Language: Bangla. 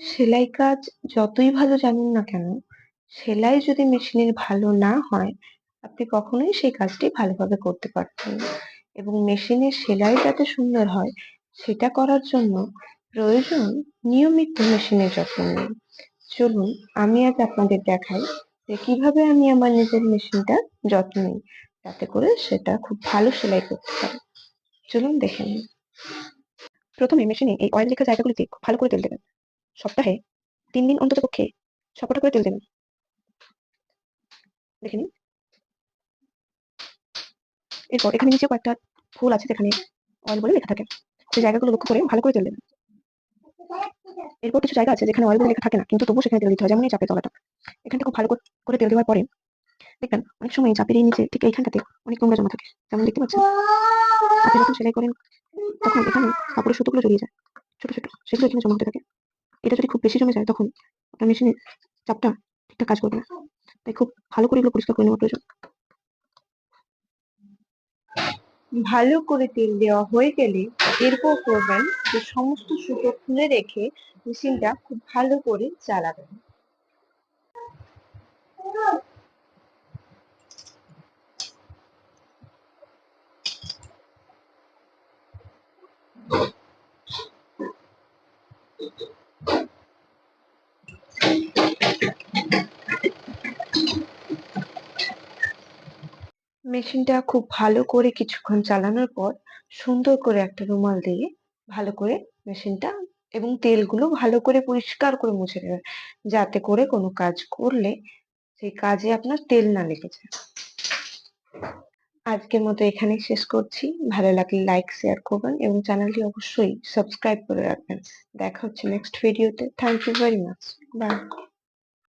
সেলাই কাজ যতই ভালো জানুন না কেন, সেলাই যদি মেশিনের ভালো না হয়, আপনি কখনোই সেই কাজটি ভালোভাবে করতে পারবেন না। এবং মেশিনের সেলাই যাতে সুন্দর হয়, সেটা করার জন্য প্রয়োজন নিয়মিত মেশিনের যত্ন নেওয়া। চলুন আমি আজ আপনাদের দেখাই যে কিভাবে আমি আমার নিজের মেশিনটা যত্ন নিই, যাতে করে সেটা খুব ভালো সেলাই করতে পারে। চলুন দেখে নিই। প্রথমে মেশিনে এই অয়েল লেখা জায়গাগুলিতে খুব ভালো করে তেল দেবেন। সপ্তাহে ৩ দিন অন্ততপক্ষে সবকটা করে তেল দেবেন। দেখে নিন। এরপর এখানে নিচে কয়েকটা ফুল আছে যেখানে অয়েল বলে লেখা থাকে। সেই জায়গাগুলো লক্ষ্য করে ভালো করে তেল দেবেন। এরপর কিছু জায়গা আছে যেখানে অয়েল বলে লেখা থাকে না, কিন্তু তবুও সেখানে তেল দিতে হয়, যেমন এই চাপের তলাটা। এখানটা খুব ভালো করে তেল দেওয়ার পরে দেখবেন অনেক সময় চাপের এই নিচে ঠিক এইখানটাতে অনেক নোংরা জমা থাকে, যেমন দেখতে পাচ্ছেন। আপনি যখন সেলাই করেন তখন এখানে কাপড়ের সুতোগুলো জড়িয়ে যায় ছোট ছোট, সেগুলো এখানে জমা হতে থাকে। এটা যদি খুব বেশি জমে যায় তখন আপনার মেশিনের চাপটা ঠিকঠাক কাজ করবে না। তাই খুব ভালো করে এগুলো পরিষ্কার করে নেওয়া প্রয়োজন। ভালো করে তেল দেওয়া হয়ে গেলে এরপর করবেন যে সমস্ত সুতো খুলে রেখে মেশিনটা খুব ভালো করে চালাবেন। মেশিনটা খুব ভালো করে কিছুক্ষণ চালানোর পর সুন্দর করে একটা রুমাল দিয়ে ভালো করে মেশিনটা এবং তেলগুলো ভালো করে পরিষ্কার করে মুছে নেবেন, যাতে করে কোনো কাজ করলে সেই কাজে আপনার তেল না লেগে যায়। আজকের মতো এখানেই শেষ করছি। ভালো লাগলে লাইক শেয়ার করবেন এবং চ্যানেলটি অবশ্যই সাবস্ক্রাইব করে রাখবেন। দেখা হচ্ছে নেক্সট ভিডিওতে। Thank you very much. By.